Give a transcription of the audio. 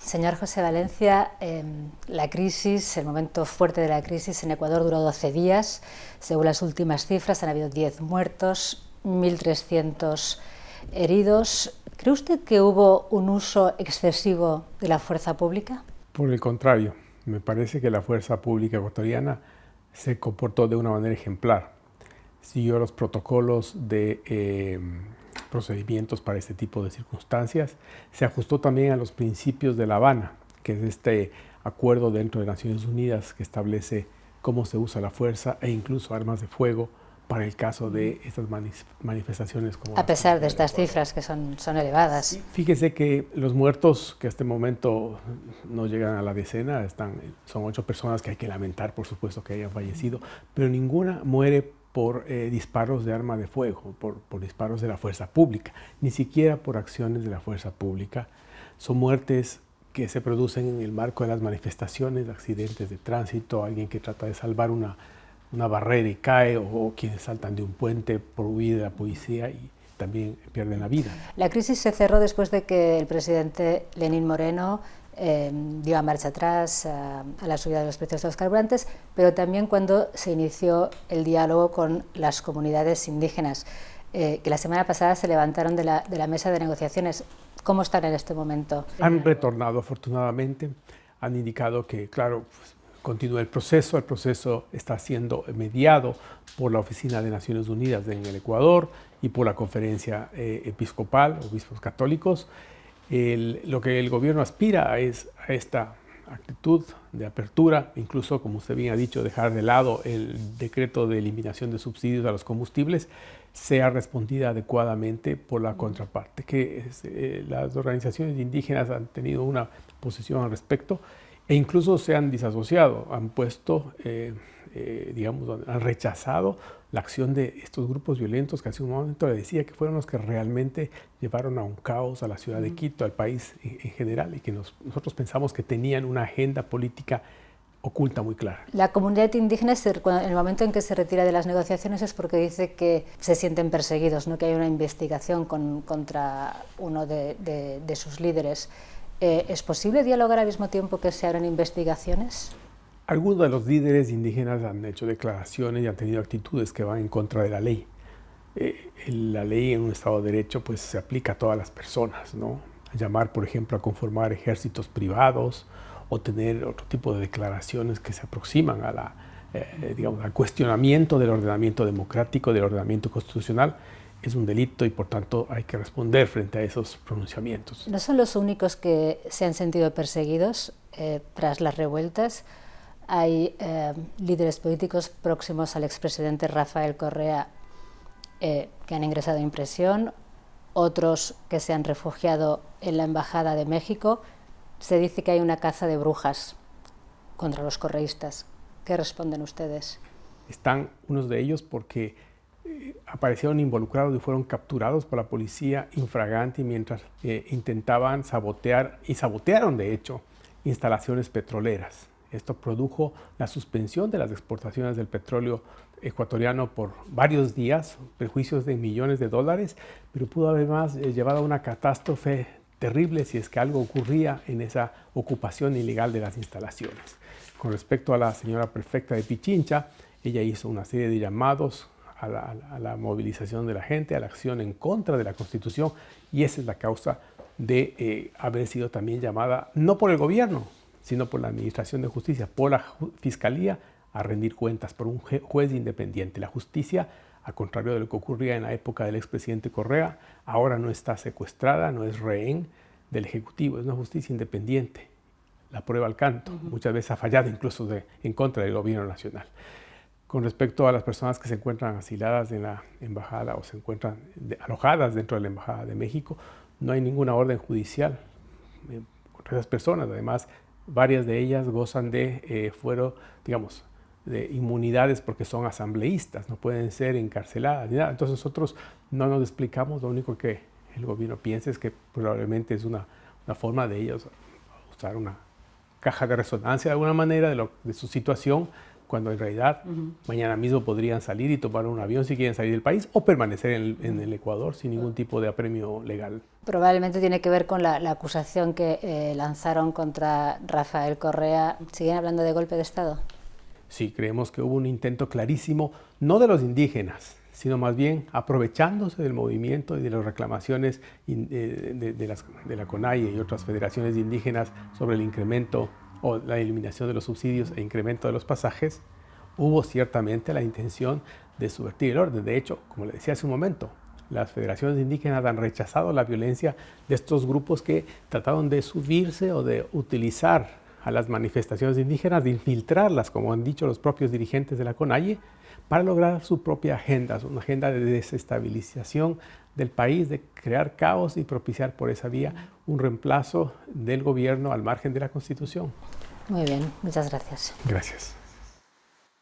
Señor José Valencia, la crisis, el momento fuerte de la crisis en Ecuador duró 12 días. Según las últimas cifras, han habido 10 muertos, 1.300 heridos. ¿Cree usted que hubo un uso excesivo de la fuerza pública? Por el contrario, me parece que la fuerza pública ecuatoriana se comportó de una manera ejemplar. Siguió los protocolos de procedimientos para este tipo de circunstancias. Se ajustó también a los principios de La Habana, que es este acuerdo dentro de Naciones Unidas que establece cómo se usa la fuerza e incluso armas de fuego para el caso de estas manifestaciones. A pesar de estas cifras que son elevadas. Sí, fíjese que los muertos que hasta el momento no llegan a la decena, son 8 personas que hay que lamentar, por supuesto, que hayan fallecido, pero ninguna muere por disparos de arma de fuego, por disparos de la fuerza pública, ni siquiera por acciones de la fuerza pública. Son muertes que se producen en el marco de las manifestaciones, accidentes de tránsito, alguien que trata de salvar una barrera y cae, o quienes saltan de un puente por huir de la policía y también pierden la vida. La crisis se cerró después de que el presidente Lenín Moreno dio a marcha atrás a la subida de los precios de los carburantes, pero también cuando se inició el diálogo con las comunidades indígenas, que la semana pasada se levantaron de la mesa de negociaciones. ¿Cómo están en este momento? Han retornado, afortunadamente. Han indicado que, claro, continúa el proceso está siendo mediado por la Oficina de Naciones Unidas en el Ecuador y por la Conferencia Episcopal, Obispos Católicos. Lo que el gobierno aspira es a esta actitud de apertura, incluso, como usted bien ha dicho, dejar de lado el decreto de eliminación de subsidios a los combustibles, sea respondida adecuadamente por la contraparte, que las organizaciones indígenas han tenido una posición al respecto e incluso se han disasociado, han puesto, han rechazado la acción de estos grupos violentos que hace un momento le decía que fueron los que realmente llevaron a un caos a la ciudad de Quito, al país en general, y que nosotros pensamos que tenían una agenda política oculta muy clara. La comunidad indígena, en el momento en que se retira de las negociaciones, es porque dice que se sienten perseguidos, ¿no? Que hay una investigación contra uno de sus líderes. ¿Es posible dialogar al mismo tiempo que se abren investigaciones? Algunos de los líderes indígenas han hecho declaraciones y han tenido actitudes que van en contra de la ley. La ley en un Estado de Derecho pues, se aplica a todas las personas, ¿no? Llamar, por ejemplo, a conformar ejércitos privados o tener otro tipo de declaraciones que se aproximan a al cuestionamiento del ordenamiento democrático, del ordenamiento constitucional, es un delito y por tanto hay que responder frente a esos pronunciamientos. No son los únicos que se han sentido perseguidos tras las revueltas. Hay líderes políticos próximos al expresidente Rafael Correa que han ingresado en prisión, otros que se han refugiado en la Embajada de México. Se dice que hay una caza de brujas contra los correístas. ¿Qué responden ustedes? Están unos de ellos porque aparecieron involucrados y fueron capturados por la policía infraganti mientras intentaban sabotear, y sabotearon de hecho, instalaciones petroleras. Esto produjo la suspensión de las exportaciones del petróleo ecuatoriano por varios días, perjuicios de millones de dólares, pero pudo haber más llevado a una catástrofe terrible si es que algo ocurría en esa ocupación ilegal de las instalaciones. Con respecto a la señora prefecta de Pichincha, ella hizo una serie de llamados a la movilización de la gente, a la acción en contra de la Constitución, y esa es la causa de haber sido también llamada, no por el gobierno, sino por la Administración de Justicia, por la Fiscalía, a rendir cuentas por un juez independiente. La justicia, al contrario de lo que ocurría en la época del expresidente Correa, ahora no está secuestrada, no es rehén del Ejecutivo, es una justicia independiente. La prueba al canto, muchas veces ha fallado incluso en contra del gobierno nacional. Con respecto a las personas que se encuentran asiladas en la embajada o se encuentran alojadas dentro de la Embajada de México, no hay ninguna orden judicial contra esas personas. Además, varias de ellas gozan de fuero, de inmunidades porque son asambleístas, no pueden ser encarceladas ni nada. Entonces nosotros no nos explicamos, lo único que el gobierno piensa es que probablemente es una forma de ellos usar una caja de resonancia de alguna manera de su situación cuando en realidad mañana mismo podrían salir y tomar un avión si quieren salir del país o permanecer en el Ecuador sin ningún tipo de apremio legal. Probablemente tiene que ver con la acusación que lanzaron contra Rafael Correa. ¿Siguen hablando de golpe de Estado? Sí, creemos que hubo un intento clarísimo, no de los indígenas, sino más bien aprovechándose del movimiento y de las reclamaciones de la CONAIE y otras federaciones indígenas sobre el incremento o la eliminación de los subsidios e incremento de los pasajes. Hubo ciertamente la intención de subvertir el orden. De hecho, como le decía hace un momento, las federaciones indígenas han rechazado la violencia de estos grupos que trataron de subirse o de utilizar a las manifestaciones indígenas, de infiltrarlas, como han dicho los propios dirigentes de la CONAIE, para lograr su propia agenda, una agenda de desestabilización del país, de crear caos y propiciar por esa vía un reemplazo del gobierno al margen de la Constitución. Muy bien, muchas gracias. Gracias.